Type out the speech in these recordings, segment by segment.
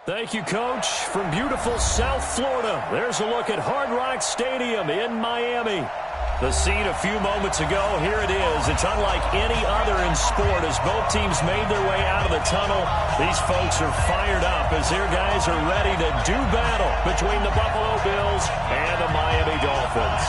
Thank you, Coach. From beautiful South Florida, there's a look at Hard Rock Stadium in Miami. The scene a few moments ago, here it is. It's unlike any other in sport as both teams made their way out of the tunnel. These folks are fired up as their guys are ready to do battle between the Buffalo Bills and the Miami Dolphins.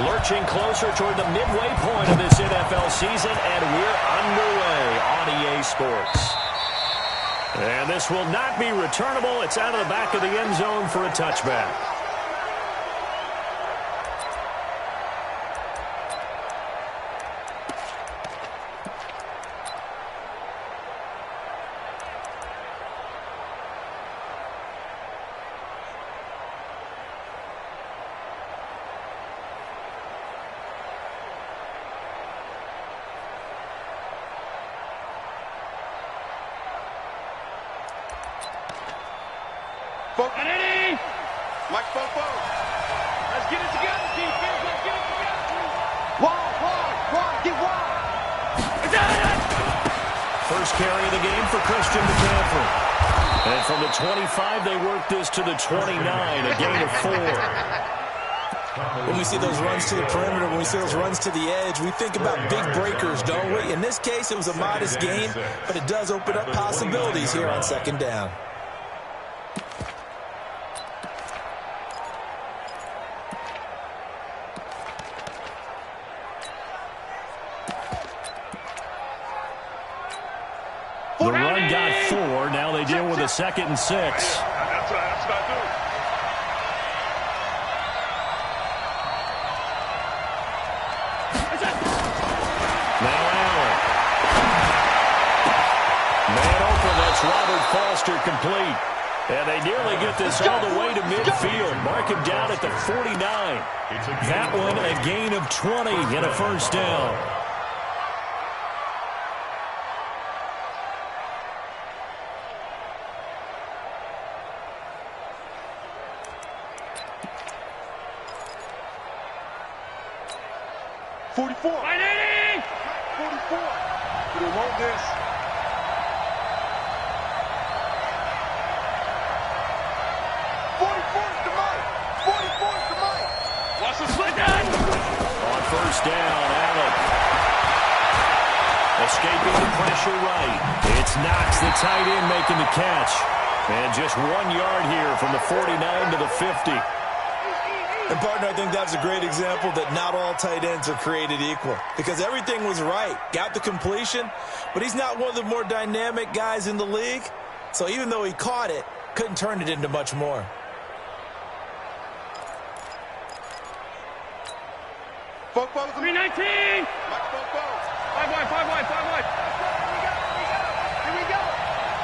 Lurching closer toward the midway point of this NFL season, and we're underway on EA Sports. And this will not be returnable. It's out of the back of the end zone for a touchback. Mike Bobo. Let's get it together, defense. Let's get it together. Wide, get wide. First carry of the game for Christian McCaffrey. And from the 25, they work this to the 29, a gain of 4. When we see those runs to the perimeter, when we see those runs to the edge, we think about big breakers, don't we? In this case, it was a modest gain, but it does open up possibilities here on second down. The run got 4. Now they deal with a 2nd and 6. That's what I do. Now Allen. Man open, that's Robert Foster complete. And they nearly get this all the way to midfield. Mark him down at the 49. That one a gain of 20 and a first down. We want this. Watch the split down. On first down, Allen. Escaping the pressure right. It's Knox, the tight end, making the catch. And just 1 yard here from the 49 to the 50. And, partner, I think that's a great example that not all tight ends are created equal because everything was right. Got the completion, but he's not one of the more dynamic guys in the league. So even though he caught it, couldn't turn it into much more. Bobo, 319. Mike Bobo. 5 wide. Here we go.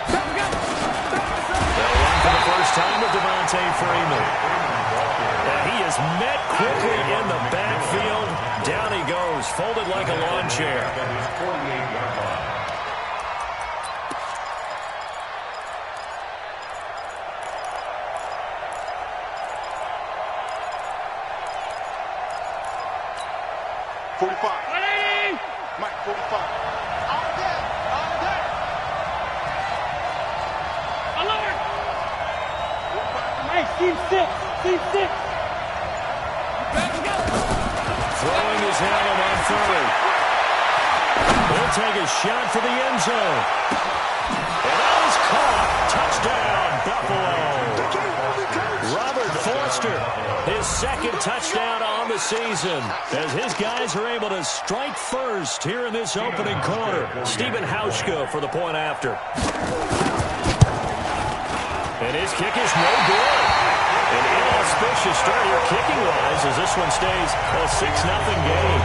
They'll run for the first time with Devontae Freeman. And he is met quickly in the backfield. Down he goes, folded like a lawn chair. Mike, 45. All day. Alert. Nice, team 6. Throwing his helmet on third. He'll take a shot for the end zone. And that is caught. Touchdown, Buffalo. Robert Foster, his 2nd touchdown on the season, as his guys are able to strike first here in this opening quarter. Stephen Hauschka for the point after. And his kick is no good. An inauspicious start here kicking-wise as this one stays a 6-0 game.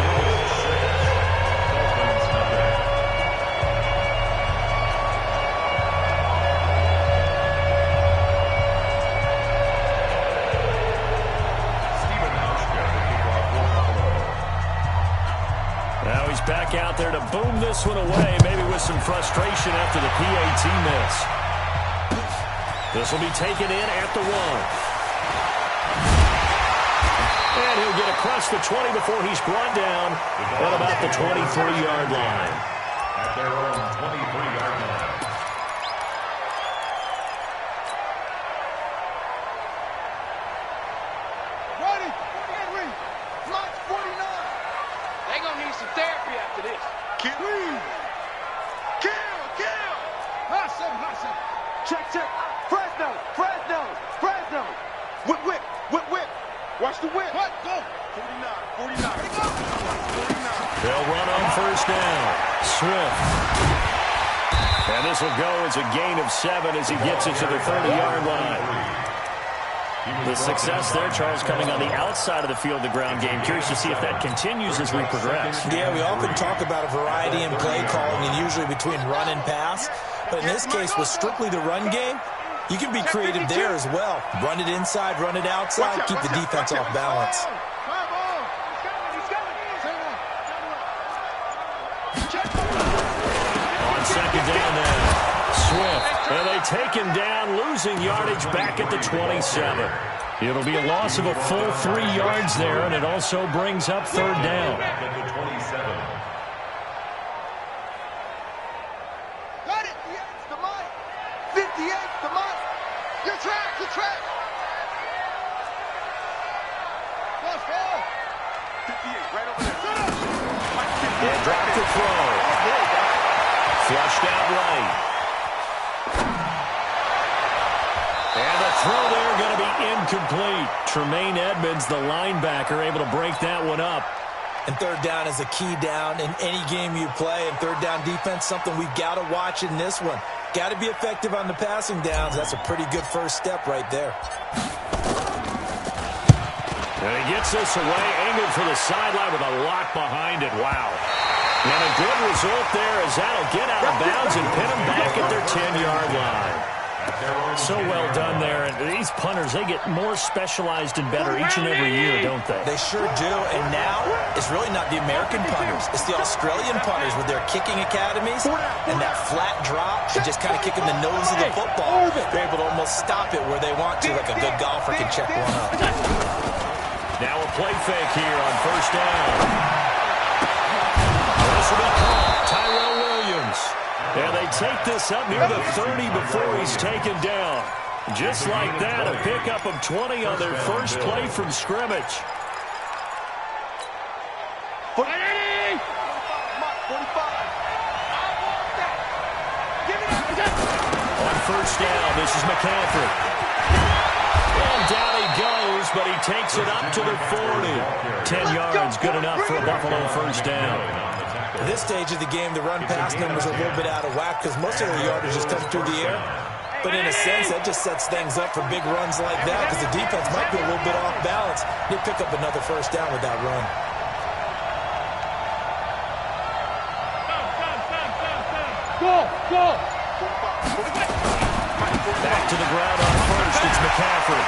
Now he's back out there to boom this one away, maybe with some frustration after the PAT miss. This will be taken in at the 1. And he'll get across the 20 before he's brought down at about the 23-yard line. At their own 23-yard line. Ready? Henry. Flight 49. They're going to need some therapy after this. Kill. Hot seven. Check. Fresno. Whip. Watch the whip. What? Go. 49. They'll run on first down. Swift. And this will go as a gain of 7 as he gets it to the 30-yard line. The success there, Charles, coming on the outside of the field, the ground game. Curious to see if that continues as we progress. Yeah, we often talk about a variety in play calling and usually between run and pass. But in this case, with strictly the run game, you can be creative there as well. Run it inside, run it outside, keep the defense off balance. On second down now, Swift. And they take him down, losing yardage back at the 27. It'll be a loss of a full 3 yards there, and it also brings up third down. Back at the 27. Got it. It's the mic. 58's the mic. Your track. Let's go. 58, right over there. And drop to throw. Flushed out right. And the throw there going to be incomplete. Tremaine Edmonds, the linebacker, able to break that one up. And third down is a key down in any game you play. And third down defense, something we've got to watch in this one. Got to be effective on the passing downs. That's a pretty good first step right there. And he gets this away, angled for the sideline with a lot behind it. Wow. And a good result there as that'll get out of bounds and pin them back at their 10-yard line. So well done there. And these punters, they get more specialized and better each and every year, don't they? They sure do. And now it's really not the American punters. It's the Australian punters with their kicking academies and that flat drop and just kind of kicking the nose of the football. They're able to almost stop it where they want to, like a good golfer can check one up. Now a play fake here on first down. This will be caught. Tyrell Williams. And they take this up near the 30 before he's taken down. Just like that, a pickup of 20 on their first play from scrimmage. 45. On first down, this is McCaffrey. And down he goes, but he takes it up to the 40. 10 yards, good enough for a Buffalo first down. At this stage of the game, the run-pass numbers are a little bit out of whack because most of their yardage just comes through the air. But in a sense, that just sets things up for big runs like that because the defense might be a little bit off balance. They pick up another first down with that run. Go! Back to the ground on first, it's McCaffrey.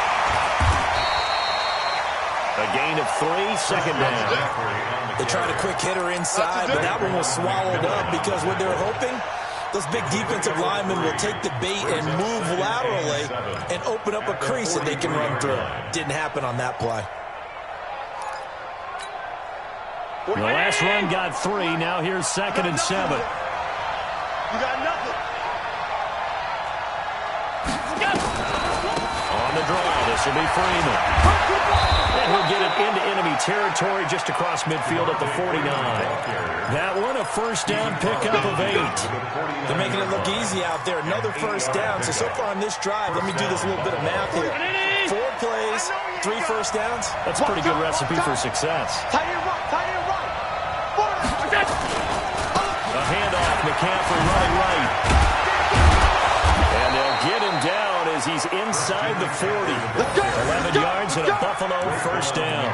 A gain of 3, second down. They tried a quick hitter inside, but that one was swallowed up because what they're hoping, those big defensive linemen will take the bait and move laterally and open up a crease that they can run through. Didn't happen on that play. The last run got 3. Now here's 2nd and 7. You got nothing. On the draw, this will be Freeman. And he'll get it into enemy territory just across midfield at the 49. That one, a first down pickup of 8. They're making it look easy out there. Another first down. So far on this drive, let me do this little bit of math here. 4 plays, 3 first downs. That's a pretty good recipe for success. Tight end right. A handoff, McCaffrey running right. And they'll get him down as he's inside the 40. 11 yards and a Buffalo first down.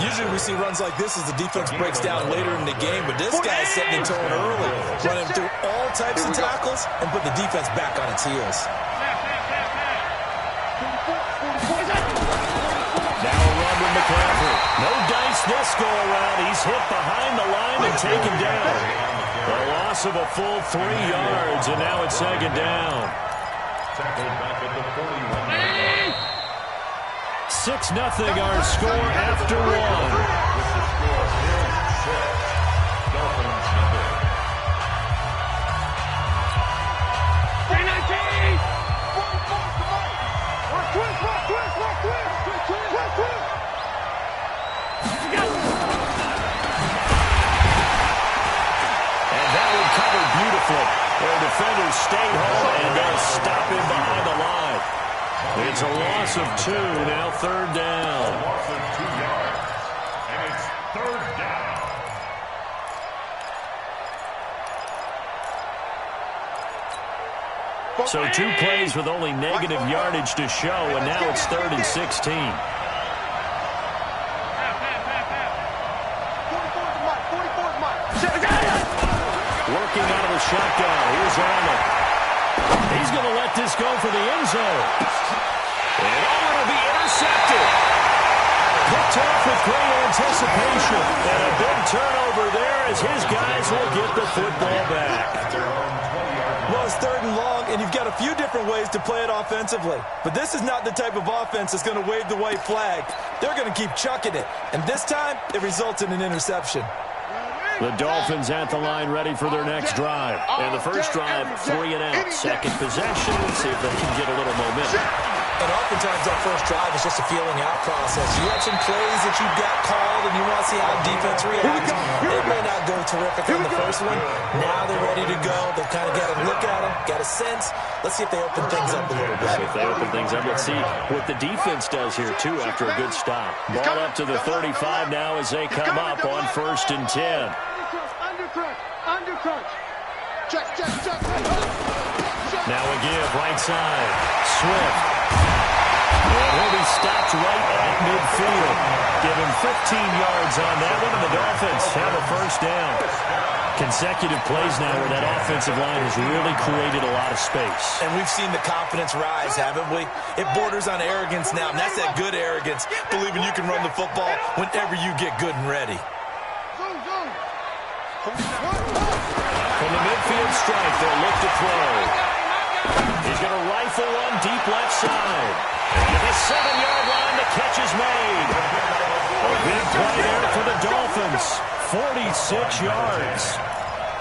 Usually we see runs like this as the defense breaks down later in the game, but this guy's setting the tone early, running through all types of tackles and put the defense back on its heels. Now a run with McCaffrey. No dice points this go-around. He's hit behind the line and taken down. A loss of a full 3 yards, and now it's second down. Tackled back at the 41. 6-0 our score after one. With the score is 6. Dolphins number. 319! And that one covered beautifully. Their defenders stayed home, and they'll stop him behind the line. It's a loss of 2, now third down. A loss of 2 yards. And it's third down. So 2 plays with only negative yardage to show, and now it's 3rd and 16. Working out of the shotgun. Here's Arnold. He's going to let this go for the end zone. And it'll be intercepted. Picked off with great anticipation. And a big turnover there as his guys will get the football back. Well, it's 3rd and long, and you've got a few different ways to play it offensively. But this is not the type of offense that's going to wave the white flag. They're going to keep chucking it. And this time, it results in an interception. The Dolphins at the line ready for their next drive. And the first drive, 3 and out. Second possession. Let's see if they can get a little momentum. And oftentimes that first drive is just a feeling out process. You have some plays that you've got called and you want to see how defense reacts. It may not go terrific on the first one. Now they're ready to go. They've kind of got a look at them, got a sense. Let's see if they open things up a little bit. If they open things up, let's see what the defense does here, too, after a good stop. Ball up to the 35 now as they come up on 1st and 10. Undercrunch. Check. Now a give, right side. Swift. And he'll be stopped right at midfield. Give him 15 yards on that one, and the Dolphins have a first down. Consecutive plays now where that offensive line has really created a lot of space. And we've seen the confidence rise, haven't we? It borders on arrogance now, and that's that good arrogance, believing you can run the football whenever you get good and ready. From the midfield strike, they'll look to throw. He's going to rifle one deep left side. To the 7-yard line, the catch is made. A big play there for the Dolphins. 46 yards.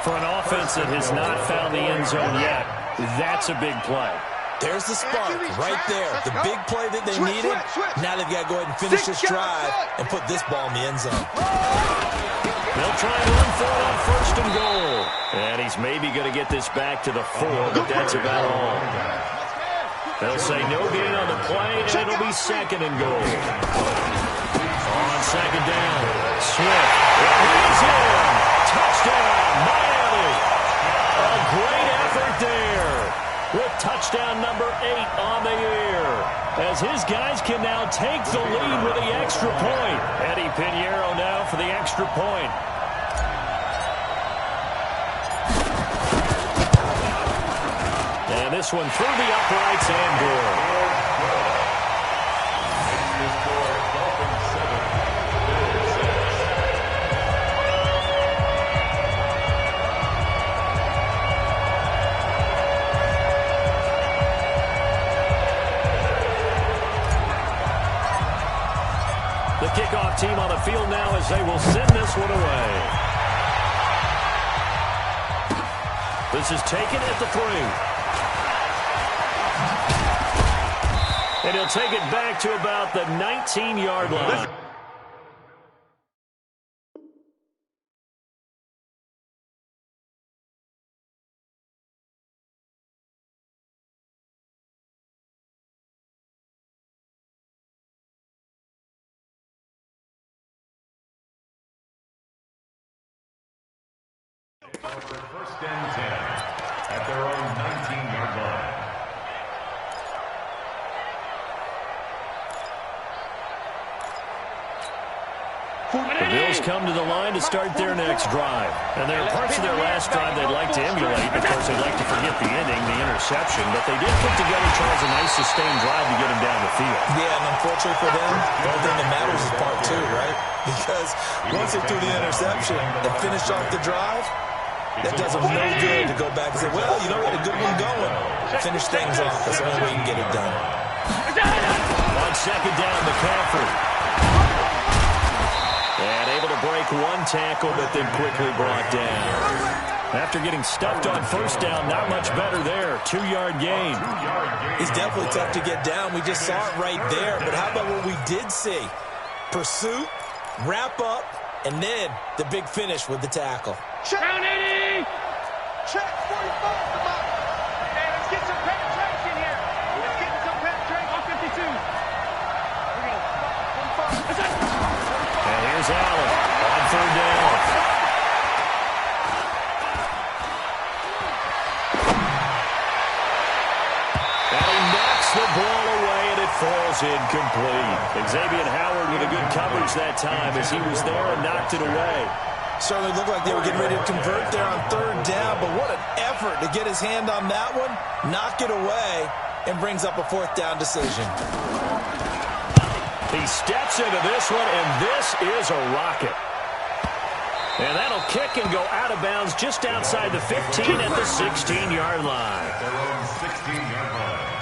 For an offense that has not found the end zone yet, that's a big play. There's the spark right there. The big play that they needed. Now they've got to go ahead and finish this drive and put this ball in the end zone. They'll try and run for it on 1st and goal. And he's maybe going to get this back to the 4, but that's about all. They'll say no gain on the play, and it'll be 2nd and goal. On 2nd down, Swift. He's in. Touchdown, Miami. A great effort there with touchdown number 8 on the year, as his guys can now take the lead with the extra point. Eddie Pinheiro now for the extra point. And this one through the uprights and good. The kickoff team on the field now as they will send this one away. This is taken at the 3. And he'll take it back to about the 19-yard line. First and 10 at their own 19-yard line. The The Bills come to the line to start their next drive. And there are parts of their last drive they'd like to emulate. Of course, they'd like to forget the ending, the interception. But they did put together, Charles, a nice sustained drive to get him down the field. Yeah, and unfortunately for them, the only thing that matters is part two, right? Because once they threw the interception and finished off the drive, that does them no good to go back and say, well, you know, we had a good one going. Finish things off. That's the only way you can get it done. On second down, McCaffrey. And able to break one tackle, but then quickly brought down. After getting stuffed on first down, not much better there. 2-yard gain. He's definitely tough to get down. We just saw it right there. But how about what we did see? Pursuit, wrap up, and then the big finish with the tackle. Check. Down 80. Check 45. Come on. Hey, let's get some penetration here. Let's get some penetration. On 52. Here we go. 45. And here's Allen on third down. And he knocks the ball away, and it falls incomplete. Xavier Howard with a good coverage that time as he was there and knocked it away. Certainly looked like they were getting ready to convert there on third down, but what an effort to get his hand on that one, knock it away, and brings up a fourth down decision. He steps into this one, and this is a rocket. And that'll kick and go out of bounds just outside the 15 at the 16-yard line. Their own 16-yard line.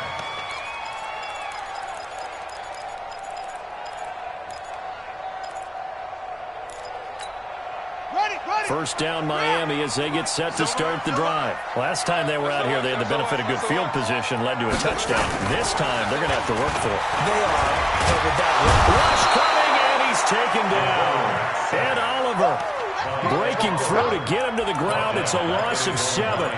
First down Miami as they get set to start the drive. Last time they were out here, they had the benefit of good field position, led to a touchdown. This time, they're going to have to work for it. They are. With that rush coming, and he's taken down. Ed Oliver breaking through to get him to the ground. It's a loss of 7.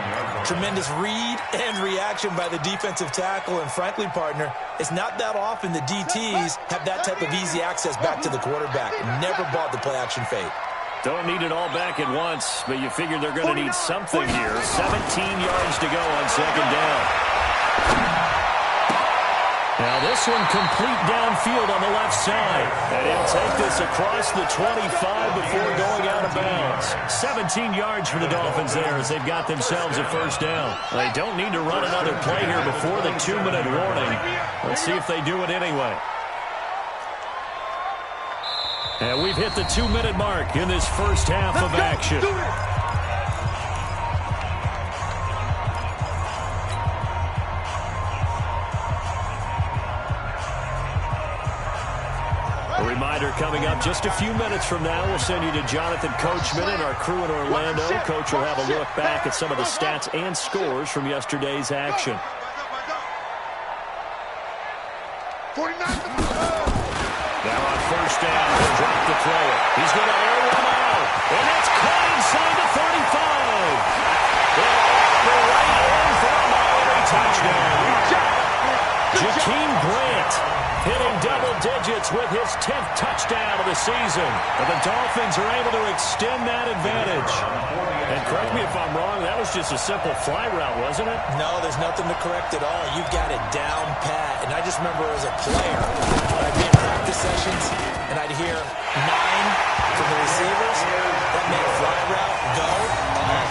Tremendous read and reaction by the defensive tackle. And frankly, partner, it's not that often the DTs have that type of easy access back to the quarterback. Never bought the play-action fake. Don't need it all back at once, but you figure they're going to need something here. 17 yards to go on second down. Now this one complete downfield on the left side. And he'll take this across the 25 before going out of bounds. 17 yards for the Dolphins there as they've got themselves a first down. They don't need to run another play here before the 2-minute warning. Let's see if they do it anyway. And we've hit the 2-minute mark in this first half of action. A reminder coming up just a few minutes from now, we'll send you to Jonathan Coachman and our crew in Orlando. Coach will have a look back at some of the stats and scores from yesterday's action. 49. Now on first down, he'll drop the throw. He's going to air one out. And that's caught inside the 35. And off the right end for a Miami touchdown. Jakeem Grant hitting double digits with his 10th touchdown of the season. And the Dolphins are able to extend that advantage. And correct me if I'm wrong, that was just a simple fly route, wasn't it? No, there's nothing to correct at all. You've got it down pat. And I just remember as a player, I'd be in practice sessions, and I'd hear 9 from the receivers. That meant fly route, go.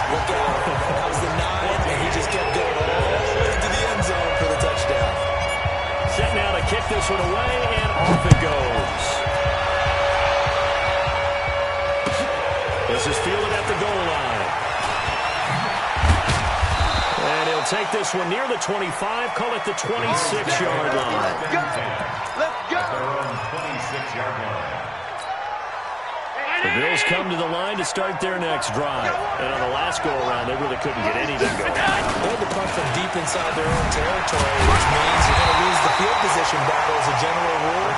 Look out. That was the 9, and he just kept going all the way to the end zone for the touchdown. Set now to kick this one away, and off it goes. This is fielded at the goal line. And he'll take this one near the 25, call it the 26-yard line. Let's go. Their own 26-yard line. The Bills come to the line to start their next drive. And on the last go-around, they really couldn't get anything going. They had to punt from deep inside their own territory, which means you're going to lose the field position battle as a general rule.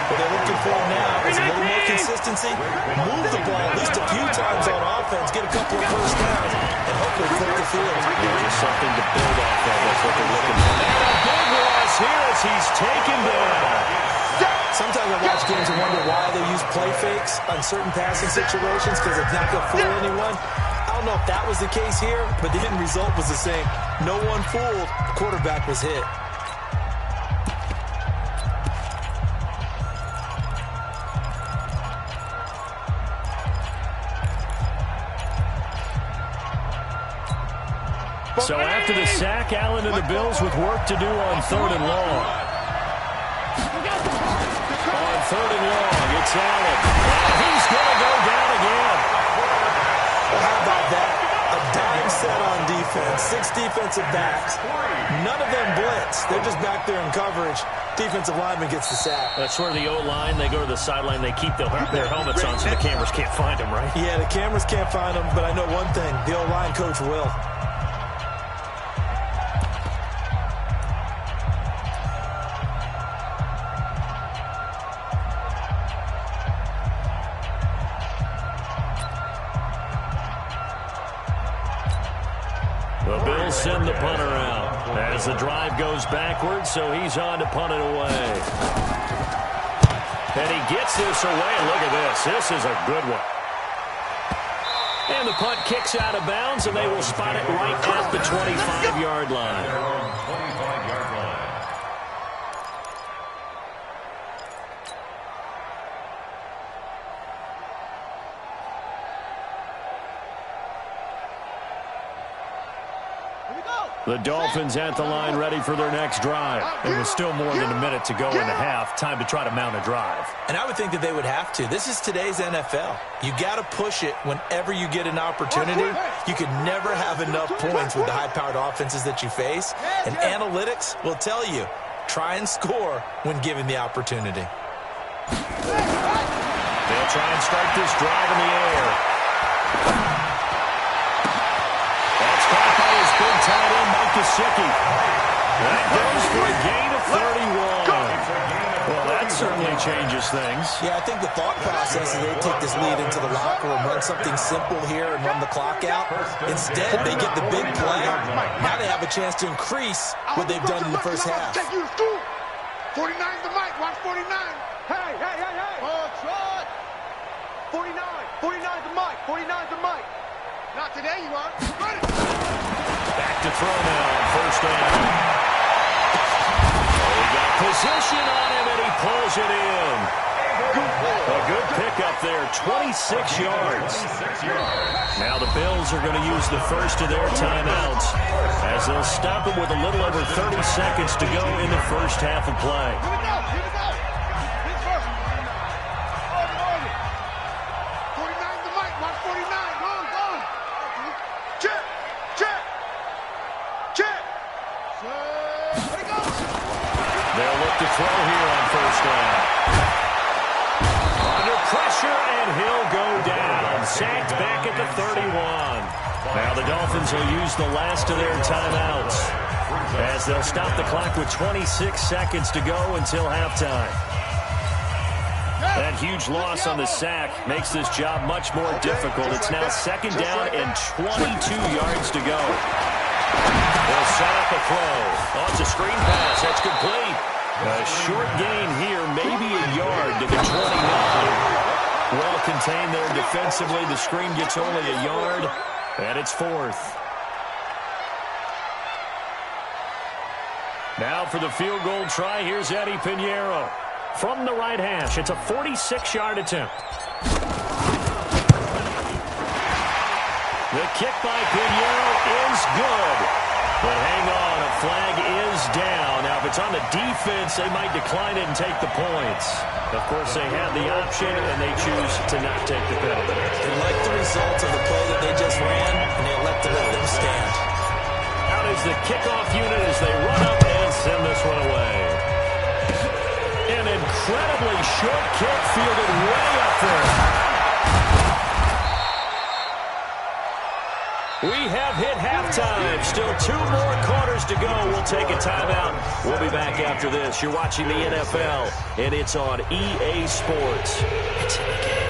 What they're looking for now is a little more consistency, move the ball at least a few times on offense, get a couple of first downs, and hopefully flip the field. Just something to build off of. That's what they're looking for. And a big loss here as he's taken down. Sometimes I watch games and wonder why they use play fakes on certain passing situations because it's not going to fool anyone. I don't know if that was the case here, but the end result was the same. No one fooled. The quarterback was hit. So after the sack, Allen and the Bills with work to do on 3rd and long. On 3rd and long, it's Allen. And he's going to go down again. Well, how about that? A dime set on defense, 6 defensive backs. None of them blitz. They're just back there in coverage. Defensive lineman gets the sack. That's where the O-line, they go to the sideline, they keep their helmets on so the cameras can't find them, right? Yeah, the cameras can't find them, but I know one thing. The O-line coach will. The Bills send the punter out as the drive goes backwards, so he's on to punt it away. And he gets this away. Look at this. This is a good one. And the punt kicks out of bounds, and they will spot it right at the 25-yard line. 25-yard line. The Dolphins at the line ready for their next drive. And with still more than a minute to go in the half, time to try to mount a drive. And I would think that they would have to. This is today's NFL. You got to push it whenever you get an opportunity. You could never have enough points with the high-powered offenses that you face. And analytics will tell you, try and score when given the opportunity. They'll try and start this drive in the air. Caught by his big tight end, Mike Gesicki. That goes for a gain of 31. Well, that certainly changes things. Yeah, I think the thought process is they take this lead into the locker room, run something simple here and run the clock out. Instead, they get the big play. Now they have a chance to increase what they've done in the first half. 49's the mic. Watch 49. Hey. 49. 49's the mic. 49's the mic. Not today, you are. Back to throw now on 1st down. He got position on him, and he pulls it in. A good pickup there, 26 yards. Now the Bills are going to use the first of their timeouts as they'll stop it with a little over 30 seconds to go in the first half of play. Here we go. 49's the mic. Watch 49. Go. Check. They'll look to throw here on 1st down. Under pressure, and he'll go down. Sacked back at the 31. Now the Dolphins will use the last of their timeouts as they'll stop the clock with 26 seconds to go until halftime. That huge loss on the sack makes this job much more difficult. It's now 2nd down and 22 yards to go. They'll set up a throw. Oh, it's a screen pass. That's complete. A short gain here, maybe a yard to the 29. Well contained there defensively. The screen gets only a yard, and it's 4th. Now for the field goal try, here's Eddie Pinheiro. From the right hash, it's a 46-yard attempt. The kick by Pinheiro is good. But hang on, a flag is down. Now, if it's on the defense, they might decline it and take the points. Of course, they have the option, and they choose to not take the penalty. They like the results of the play that they just ran, and they elect to let them stand. Out is the kickoff unit as they run up and send this one away. An incredibly short kick fielded way up there. We have hit halftime. Still 2 more quarters to go. We'll take a timeout. We'll be back after this. You're watching the NFL, and it's on EA Sports. It's in the game.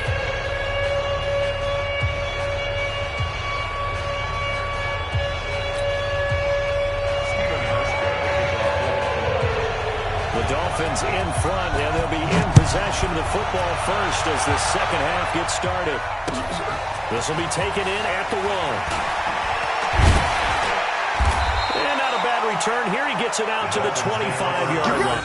The Dolphins in front, and they'll be in possession of the football first as the second half gets started. This will be taken in at the 1. And not a bad return here. He gets it out to the 25-yard line.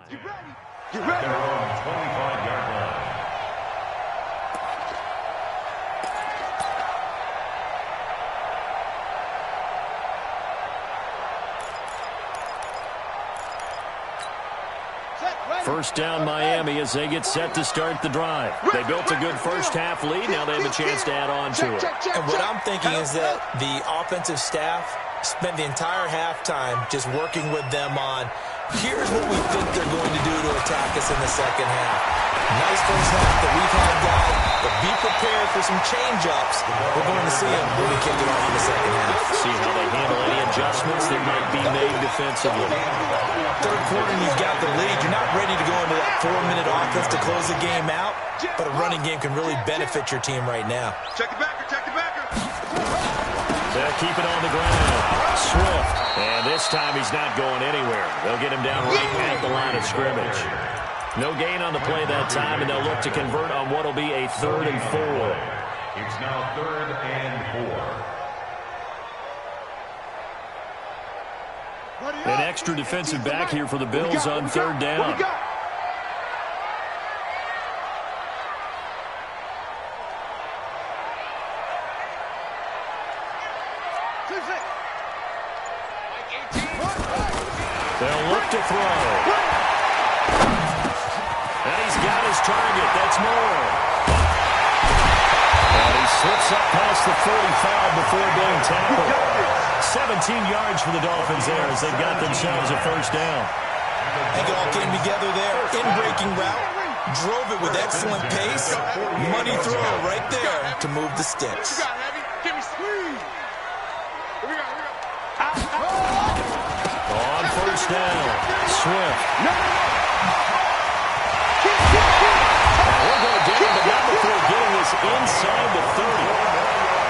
Get ready. Get At ready. their own 25-yard line. First down Miami as they get set to start the drive. They built a good first half lead. Now they have a chance to add on to it. And what I'm thinking is that the offensive staff spent the entire halftime just working with them on, here's what we think they're going to do to attack us in the second half. Nice first half that we've had, guys, but be prepared for some change-ups. We're going to see them when we kick it off in the second half. See how they handle any adjustments that might be made defensively. Third quarter, you've got the lead. You're not ready to go into that 4-minute offense to close the game out, but a running game can really benefit your team right now. Check the backer. Check the backer. They'll keep it on the ground. Swift. And this time he's not going anywhere. They'll get him down right at the line of scrimmage. No gain on the play that time, and they'll look to convert on what will be a 3rd and 4. It's now 3rd and 4. An extra defensive back here for the Bills on 3rd down. They'll look to throw. And he's got his target. That's Moore. And he slips up past the 45 before being tackled. 17 yards for the Dolphins there as they've got themselves a first down. I think it all came together there. In-breaking route. Drove it with excellent pace. Money throw right there to move the sticks. You got it, Heavy. Give me squeeze. Here we go. On first down, Swift. And we'll go down, but not before getting this inside the 30.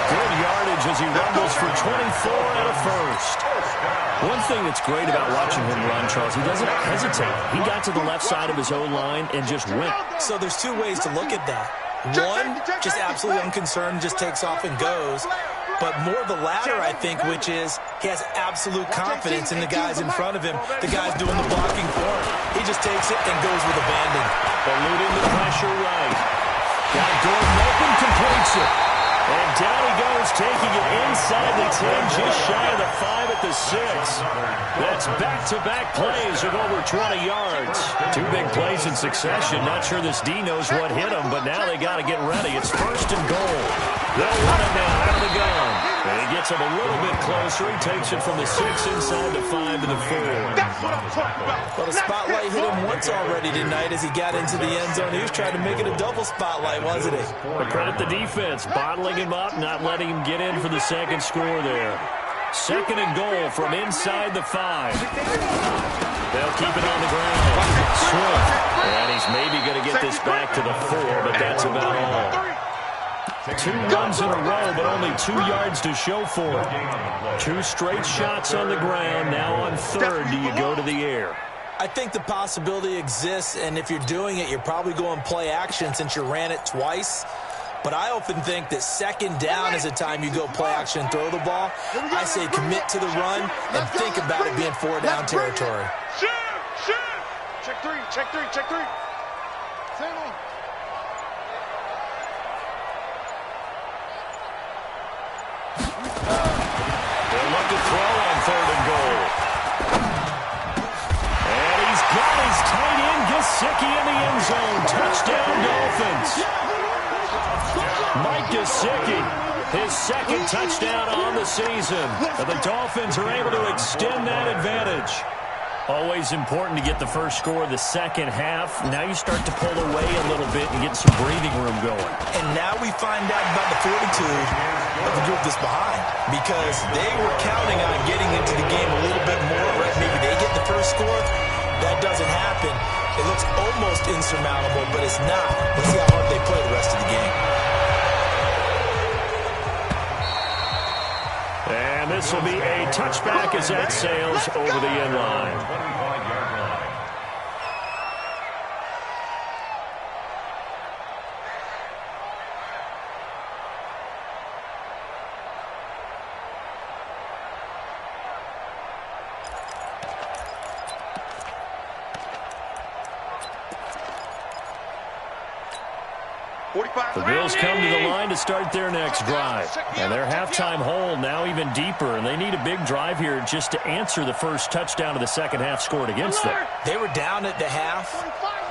Good yardage as he rumbles for 24 and a first. One thing that's great about watching him run, Charles, he doesn't hesitate. He got to the left side of his own line and just went. So there's two ways to look at that. One, just absolutely unconcerned, just takes off and goes. But more the latter, I think, which is he has absolute confidence in the guys in front of him, the guys doing the blocking for him. He just takes it and goes with abandon. Eluding the pressure right. Got Gordon open, completes it. And down he goes, taking it inside the 10, just shy of the 5 at the 6. That's back-to-back plays of over 20 yards. Two big plays in succession. Not sure this D knows what hit him, but now they got to get ready. It's 1st and goal. They'll run it now out of the gun. And he gets him a little bit closer. He takes it from the 6 inside the 5 to the 4. That's what I'm talking about. Well, the spotlight hit him once already tonight as he got into the end zone. He was trying to make it a double spotlight, wasn't he? But credit the defense, bottling him up, not letting him get in for the second score there. 2nd and goal from inside the 5. They'll keep it on the ground. Swift. And he's maybe going to get this back to the 4, but that's about all. 2 runs in a row, but only 2 yards to show for it. 2 straight shots on the ground. Now on 3rd, do you go to the air? I think the possibility exists, and if you're doing it, you're probably going play action since you ran it twice. But I often think that 2nd down is a time you go play action and throw the ball. I say commit to the run and think about it being 4-down territory. Shoot! Check 3. Check 3. Same on. They'll look to throw on 3rd and goal. And he's got his tight end, Gesicki, in the end zone. Touchdown, Dolphins. Mike Gesicki, his 2nd touchdown on the season. The Dolphins are able to extend that advantage. Always important to get the first score of the second half. Now you start to pull away a little bit and get some breathing room going. And now we find out about the fortitude of the group that's behind, because they were counting on getting into the game a little bit more, right? Maybe they get the first score. That doesn't happen. It looks almost insurmountable, but it's not. Let's see how hard they play the rest of the game. And this will be a touchback as that sails over the end line. 25-yard line. The Bills come to the line to start their next drive. And their halftime hole now even deeper, and they need a big drive here just to answer the first touchdown of the second half scored against them. They were down at the half.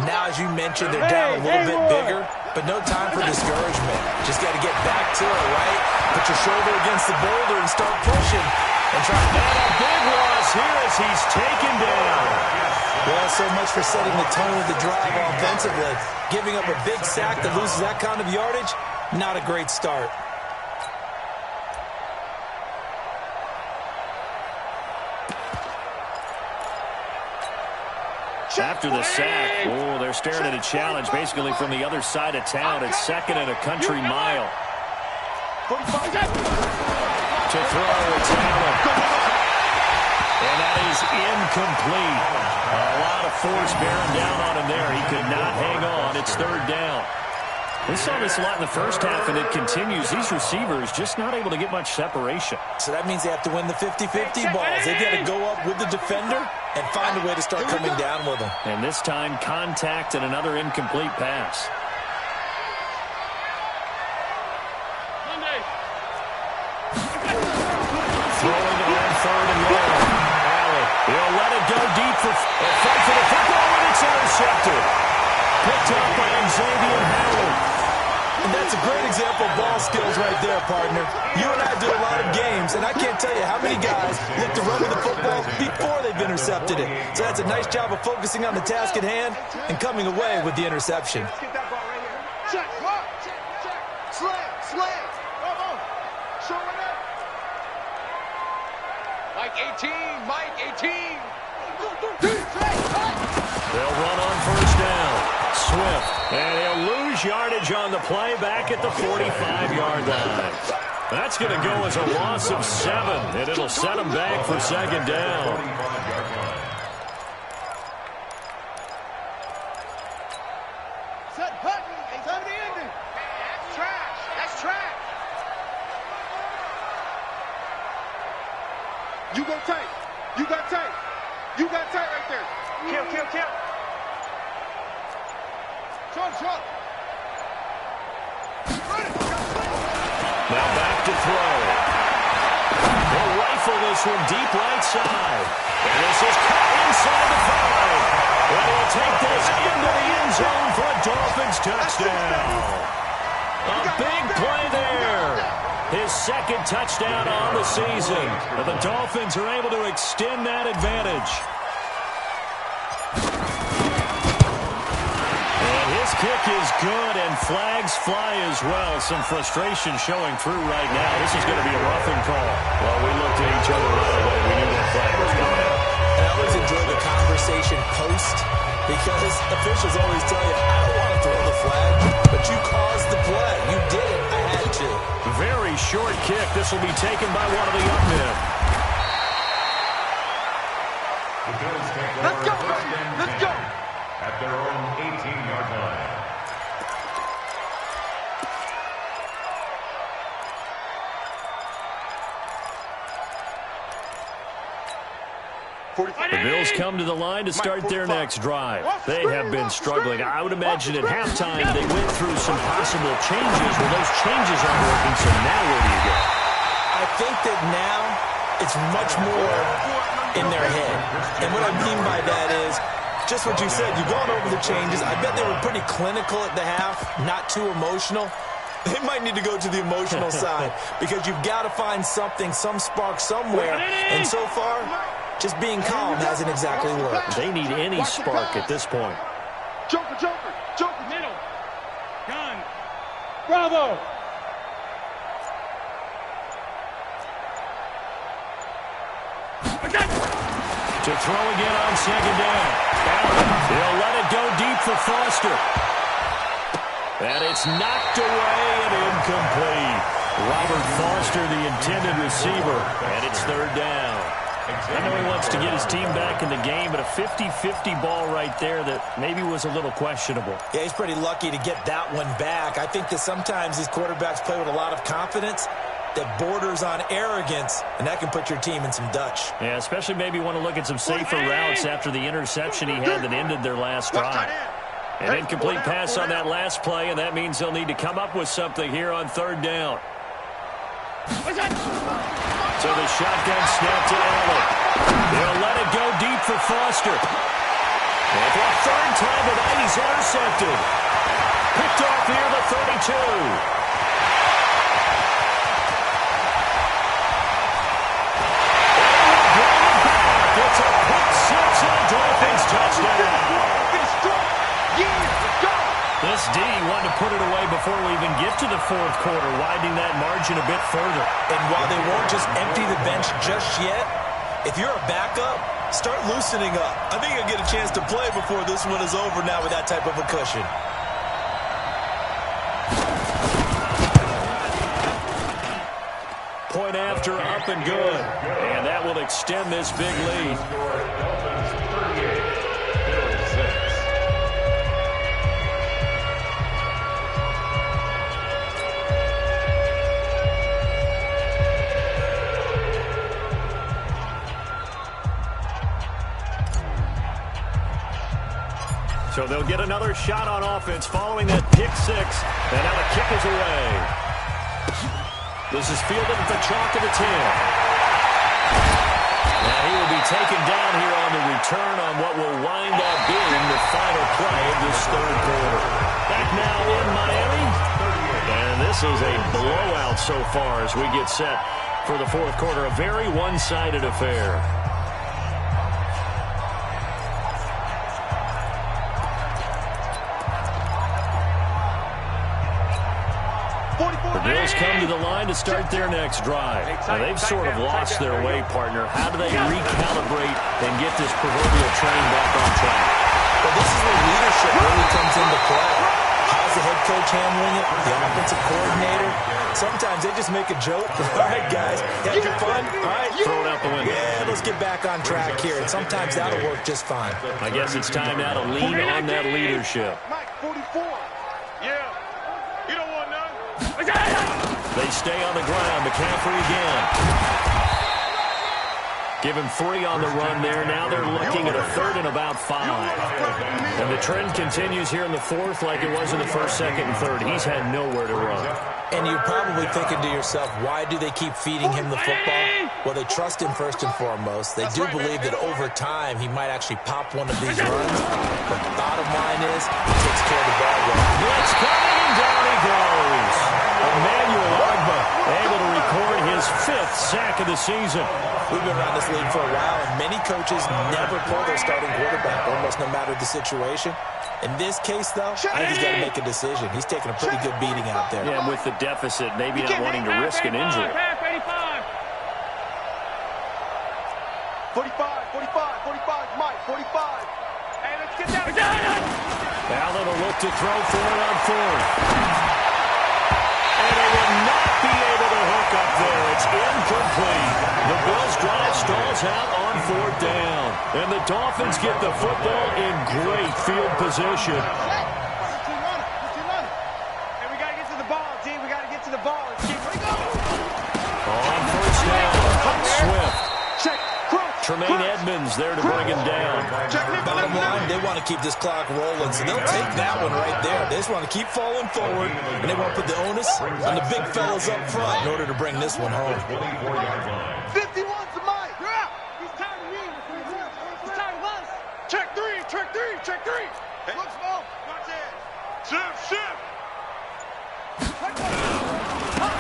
Now, as you mentioned, they're down a little bit bigger, but no time for discouragement. Just got to get back to it, right? Put your shoulder against the boulder and start pushing. And try to and a big loss here as he's taken down. Well, so much for setting the tone of the drive offensively. Giving up a big sack that loses that kind of yardage, not a great start. After the sack, they're staring at a challenge basically from the other side of town. It's second and a country mile. To throw, it's Allen. And that is incomplete. A lot of force bearing down on him there. He could not hang on. It's third down. We saw this a lot in the first half, and it continues. These receivers just not able to get much separation. So that means they have to win the 50-50 balls. They've got to go up with the defender and find a way to start coming down with them. And this time, contact and another incomplete pass. Throwing on third and long. Allen, he'll let it go deep for a fight for the football, and it's intercepted. Picked up by Xavier Howard. And that's a great example of ball skills right there, partner. You and I do a lot of games, and I can't tell you how many guys look to run with the football before they've intercepted it. So that's a nice job of focusing on the task at hand and coming away with the interception. Get that ball right here. Check, check. Slam. Come on. Show it up. Mike 18. They'll run on first down. Swift, and he'll lose yardage on the play back at the 45-yard line. That's going to go as a loss of 7, and it'll set him back for second down. Set button. It's on the ending. That's trash. That's trash. You go tight. You got tight. You got tight right there. Kill. Shot. Now back to throw. He'll rifle this one deep right side. And this is caught inside the 5. And he'll take this into the end zone for a Dolphins touchdown. A big play there. His second touchdown on the season. And the Dolphins are able to extend that advantage. His kick is good, and flags fly as well. Some frustration showing through right now. This is going to be a roughing call. Well, we looked at each other right away. We knew that flag was coming out. And I always enjoy the conversation post, because officials always tell you, I don't want to throw the flag, but you caused the play. You did it. I had to. Very short kick. This will be taken by one of the up men. Let's go. At their own 18-yard line. The Bills come to the line to start their next drive. They have been struggling. I would imagine at halftime they went through some possible changes. Well, those changes aren't working, so now where do you go? I think that now it's much more in their head. And what I mean by that is, just what you said, you've gone over the changes. I bet they were pretty clinical at the half, not too emotional. They might need to go to the emotional side, because you've got to find something, some spark somewhere. And so far, just being calm hasn't exactly worked. They need any spark at this point. Joker. Middle. Gun. Bravo. To throw again on second down. He'll let it go deep for Foster. And it's knocked away and incomplete. Robert Foster, the intended receiver, and it's third down. I know he wants to get his team back in the game, but a 50-50 ball right there that maybe was a little questionable. Yeah, he's pretty lucky to get that one back. I think that sometimes these quarterbacks play with a lot of confidence that borders on arrogance, and that can put your team in some Dutch. Yeah, especially maybe want to look at some safer routes after the interception he had that ended their last drive. An incomplete pass on that last play, and that means they'll need to come up with something here on third down. So the shotgun snap to Allen. They'll let it go deep for Foster. And for a third time tonight, he's intercepted. Picked off near the 32. It's a pick six and a Dolphins touchdown. This D wanted to put it away before we even get to the fourth quarter, widening that margin a bit further. And while they won't just empty the bench just yet, if you're a backup, start loosening up. I think you'll get a chance to play before this one is over now with that type of a cushion. Point after, up and good. And that will extend this big lead. So they'll get another shot on offense following that pick six. And now the kick is away. This is fielded at the chalk of the 10. Now he will be taken down here on the return on what will wind up being the final play of this third quarter. Back now in Miami. And this is a blowout so far as we get set for the fourth quarter. A very one-sided affair. The Bills come to the line to start their next drive. Now, they've sort of lost their way, partner. How do they recalibrate and get this proverbial train back on track? Well, this is where leadership really comes into play. How's the head coach handling it? The offensive coordinator? Sometimes they just make a joke. All right, guys, had your fun? All right. Throw it out the window. Yeah, let's get back on track here. And sometimes that'll work just fine. I guess it's time now to lean on that leadership. Mike, 44. Yeah. You don't want none. They stay on the ground. McCaffrey again. Give him 3 on the run there. Now they're looking at a third and about 5. And the trend continues here in the fourth like it was in the first, second, and third. He's had nowhere to run. And you're probably thinking to yourself, why do they keep feeding him the football? Well, they trust him first and foremost. They do believe that over time he might actually pop one of these runs. But the bottom line is he takes care of the ball well. Blitz coming, and down he goes. Emmanuel Ogbah able to record his 5th sack of the season. We've been around this league for a while, and many coaches never pull their starting quarterback, almost no matter the situation. In this case, though, I think he's got to make a decision. He's taking a pretty good beating out there. Yeah, with the deficit, maybe not wanting to risk an injury. 45, 45, Mike, 45. Hey, let's get down. Allen will look to throw for it on 4th. And they will not be able to hook up there. It's incomplete. The Bills drive stalls out on 4th down. And the Dolphins get the football in great field position. Hey, we got to get to the ball, G. We got to get to the ball. Let's keep it going. On 1st down, Swift. Check. Tremaine Edmonds there to bring him down. Bottom line, they want to keep this clock rolling, so they'll take that one right there. They just want to keep falling forward, and they want to put the onus on the big fellas up front in order to bring this one home. 51 to Mike. Yeah. He's tired of me. He's tired of us. Check 3. Hey. Look small. Watch it. Shift.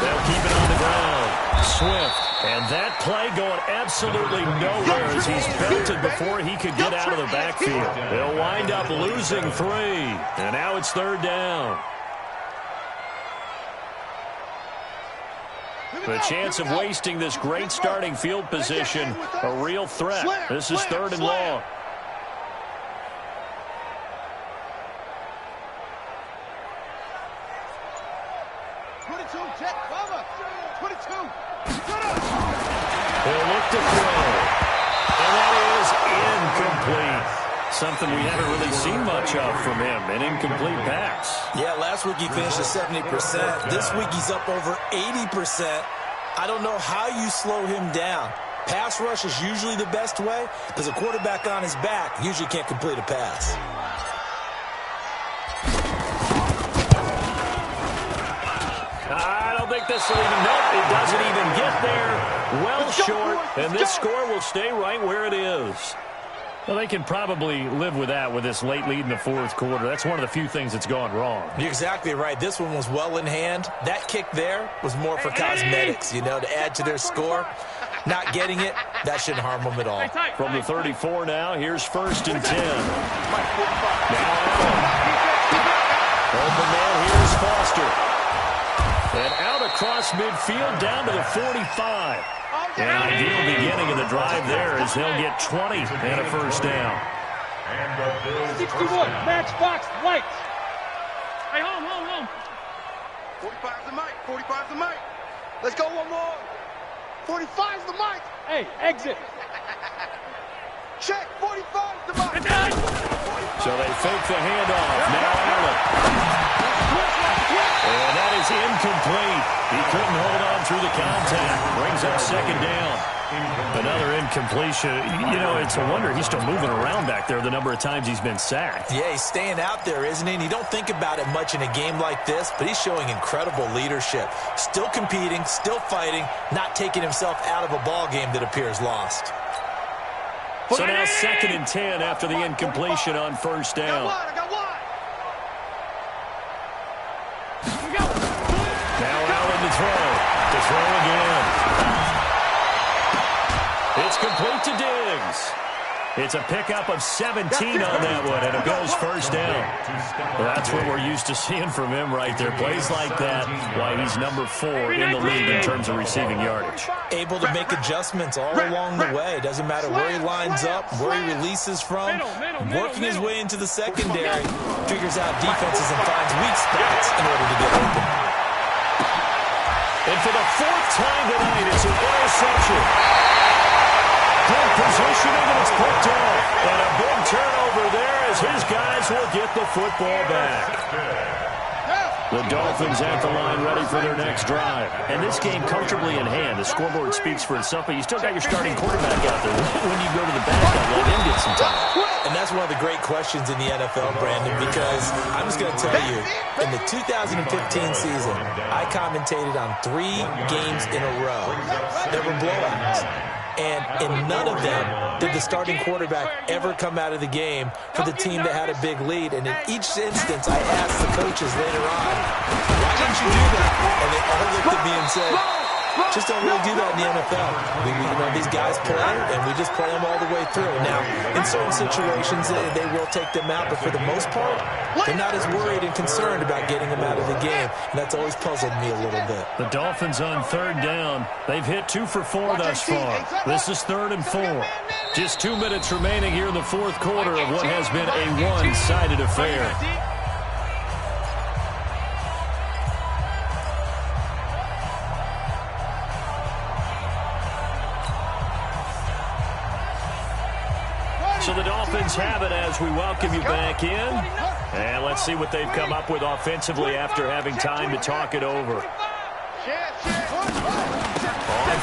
They'll keep it on the ground. Swift. And that play going absolutely nowhere as he's belted before he could get out of the backfield. They'll wind up losing 3. And now it's 3rd down. The chance of wasting this great starting field position, a real threat. This is 3rd and long. They'll look to throw. And that is incomplete. Something we haven't really seen much of from him, an incomplete pass. Yeah, last week he finished at 70%. This week he's up over 80%. I don't know how you slow him down. Pass rush is usually the best way because a quarterback on his back usually can't complete a pass. I don't think this will even, nope, it doesn't even get there. Well short, and this score will stay right where it is. Well, they can probably live with that with this late lead in the fourth quarter. That's one of the few things that's gone wrong. You're exactly right. This one was well in hand. That kick there was more for cosmetics, you know, to add to their score. Not getting it, that shouldn't harm them at all. From the 34 now, here's 1st and 10. Now open man, here's Foster. And out across midfield down to the 45. An ideal beginning of the drive there as they'll get 20 and a first down. 61, matchbox, lights. Hey, home. 45's the mic, 45's the mic. Let's go one more. 45's the mic. Hey, exit. Check, 45's the mic. So they fake the handoff. Now Allen. And that is incomplete. He couldn't hold on through the contact. Brings up 2nd down. Another incompletion. You know, it's a wonder he's still moving around back there the number of times he's been sacked. Yeah, he's staying out there, isn't he? And you don't think about it much in a game like this, but he's showing incredible leadership. Still competing, still fighting, not taking himself out of a ball game that appears lost. So now 2nd and 10 after the incompletion on 1st down. I got one. Now Allen to throw. To throw again. It's complete to Diggs. It's a pickup of 17 on that one, and it goes 1st down. Well, that's what we're used to seeing from him right there. Plays like that, why he's number 4 in the league in terms of receiving yardage. Able to make adjustments all along the way. Doesn't matter where he lines up, where he releases from. Working his way into the secondary. Figures out defenses and finds weak spots in order to get open. And for the 4th time tonight, it's an interception. Good positioning, and it's picked off. And a big turnover there as his guys will get the football back. The Dolphins at the line ready for their next drive. And this game comfortably in hand. The scoreboard speaks for itself, but you still got your starting quarterback out there. When you go to the backup, let him get some time. And that's one of the great questions in the NFL, Brandon, because I'm just going to tell you, in the 2015 season, I commentated on 3 games in a row. There were blowouts. And in none of them did the starting quarterback ever come out of the game for the team that had a big lead. And in each instance, I asked the coaches later on, why didn't you do that? And they all looked at me and said, just don't really do that in the NFL. You know, these guys play, and we just play them all the way through. Now, in certain situations, they will take them out, but for the most part, they're not as worried and concerned about getting them out of the game. And that's always puzzled me a little bit. The Dolphins on 3rd down. They've hit 2 for 4 thus far. This is 3rd and 4. Just 2 minutes remaining here in the 4th quarter of what has been a one-sided affair. So the Dolphins have it as we welcome you back in. And let's see what they've come up with offensively after having time to talk it over. On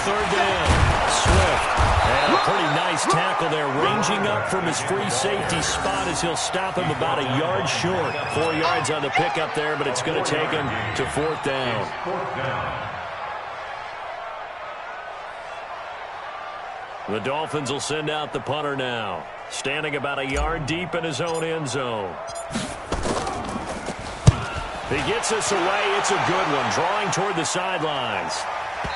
3rd down, Swift. And a pretty nice tackle there, ranging up from his free safety spot as he'll stop him about a yard short. 4 yards on the pickup there, but it's going to take him to 4th down. The Dolphins will send out the punter now. Standing about a yard deep in his own end zone. He gets us away. It's a good one. Drawing toward the sidelines.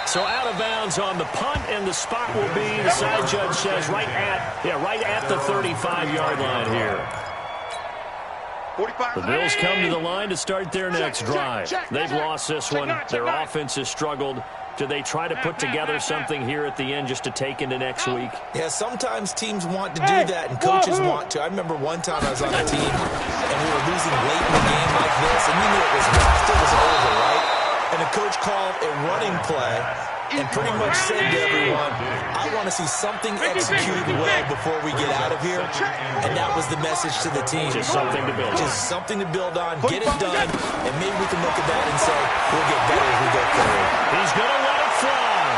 So out of bounds on the punt, and the spot will be, the side judge says, right at the 35-yard line here. The Bills come to the line to start their next drive. They've lost this one. Their offense has struggled. Do they try to put together something here at the end just to take into next week? Yeah, sometimes teams want to do that, and coaches want to. I remember one time I was on a team, and we were losing late in the game like this, and you knew it was lost. It was over, right? And the coach called a running play and pretty much said to everyone, I want to see something executed well before we get out of here. And that was the message to the team. Just something to build on. Just something to build on, get it done, and maybe we can look at that and say, we'll get better as we go forward. He's going to let it fly.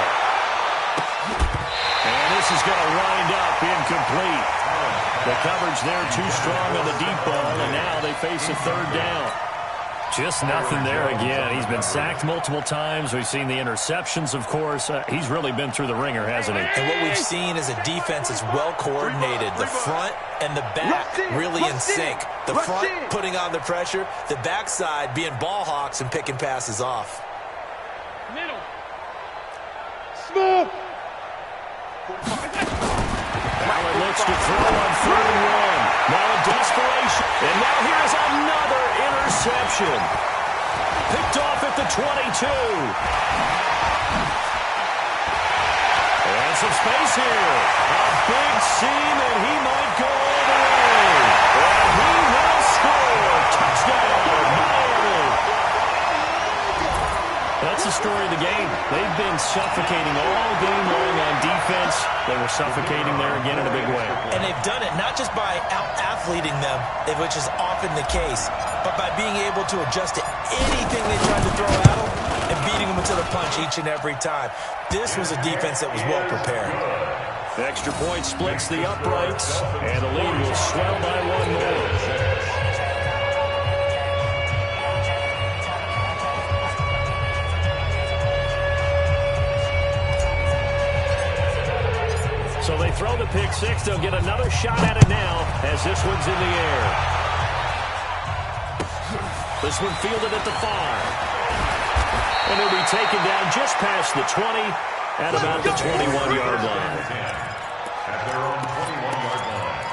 And this is going to wind up incomplete. The coverage there too strong on the deep ball, and now they face a 3rd down. Just nothing there again. He's been sacked multiple times. We've seen the interceptions, of course. He's really been through the ringer, hasn't he? And what we've seen is a defense that's well coordinated. The front and the back really in sync. The front putting on the pressure, the backside being ball hawks and picking passes off. Middle. Smooth. Allen looks to throw on 3rd and 1. Now in desperation. And now here's another interception. Picked off at the 22. And some space here. A big seam, and he might go all the way. And he will score. Touchdown, Miami. That's the story of the game. They've been suffocating all game long on defense. They were suffocating there again in a big way. And they've done it not just by out-athleting them, which is often the case, but by being able to adjust to anything they tried to throw at them and beating them to the punch each and every time. This was a defense that was well prepared. The extra point splits the uprights, and the lead will swell by 1 more. So they throw the pick six. They'll get another shot at it now as this one's in the air. This one fielded at the 5. And it'll be taken down just past the 20 at about the 21-yard line. At their own 21-yard line.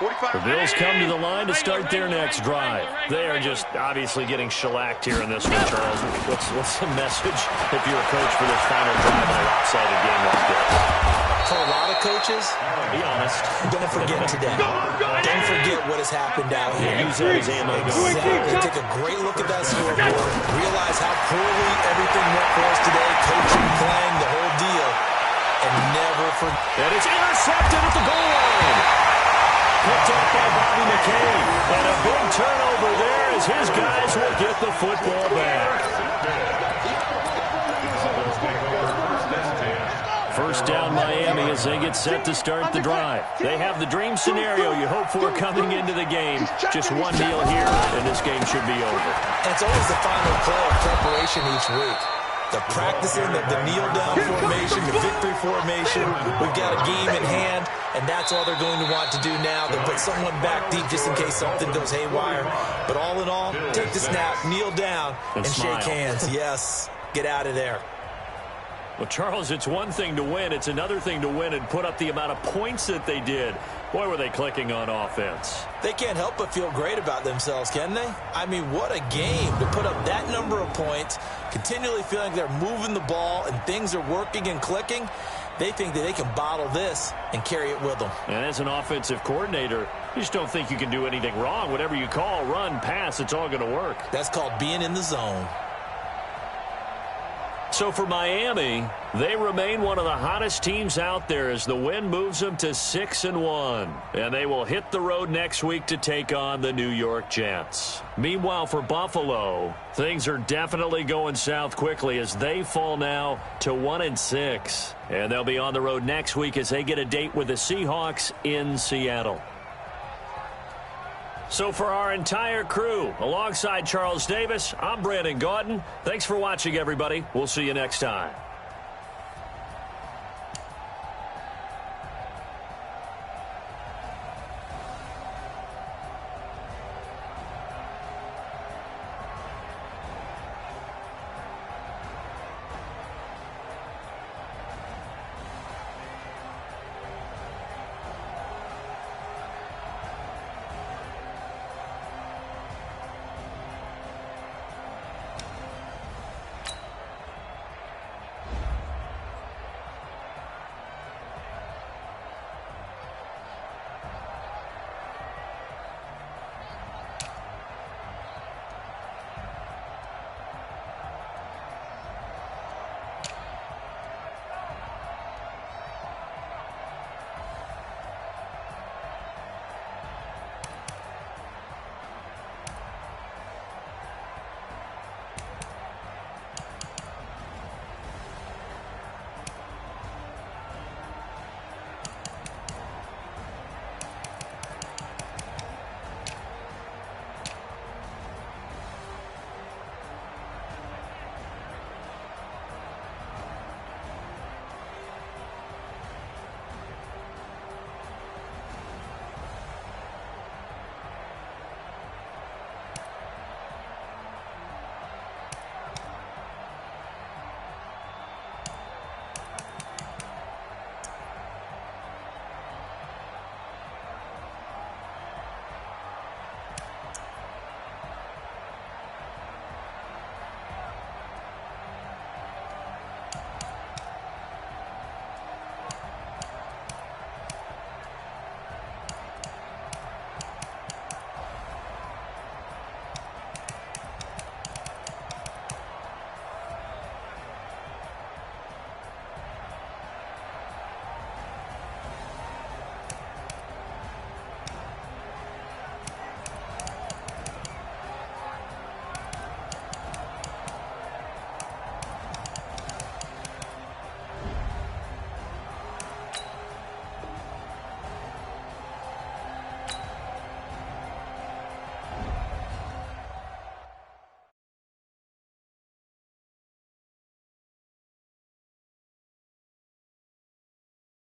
The Bills come to the line to start their next drive. They are just obviously getting shellacked here in this one, Charles. What's the message if you're a coach for this final drive in a lopsided game like this? For a lot of coaches, Be honest. don't forget today. Don't forget what has happened out here. Use that as ammo. Exactly. Take a great look at that scoreboard. Realize how poorly everything went for us today. Coaching, playing, the whole deal. And never forget. And it's intercepted at the goal line. Picked up by Bobby McCain. And a big turnover there as his guys will get the football back. First down Miami as they get set to start the drive. They have the dream scenario you hope for coming into the game. Just one kneel here, and this game should be over. And it's always the final play of preparation each week. The practicing, the kneel-down formation, the victory formation. We've got a game in hand, and that's all they're going to want to do now. They'll put someone back deep just in case something goes haywire. But all in all, take the snap, kneel down, and shake hands. Yes, get out of there. Well, Charles, it's one thing to win. It's another thing to win and put up the amount of points that they did. Boy, were they clicking on offense. They can't help but feel great about themselves, can they? I mean, what a game to put up that number of points, continually feeling they're moving the ball and things are working and clicking. They think that they can bottle this and carry it with them. And as an offensive coordinator, you just don't think you can do anything wrong. Whatever you call, run, pass, it's all going to work. That's called being in the zone. So for Miami, they remain one of the hottest teams out there as the win moves them to 6-1. And they will hit the road next week to take on the New York Jets. Meanwhile, for Buffalo, things are definitely going south quickly as they fall now to 1-6. And they'll be on the road next week as they get a date with the Seahawks in Seattle. So for our entire crew, alongside Charles Davis, I'm Brandon Gaudin. Thanks for watching, everybody. We'll see you next time.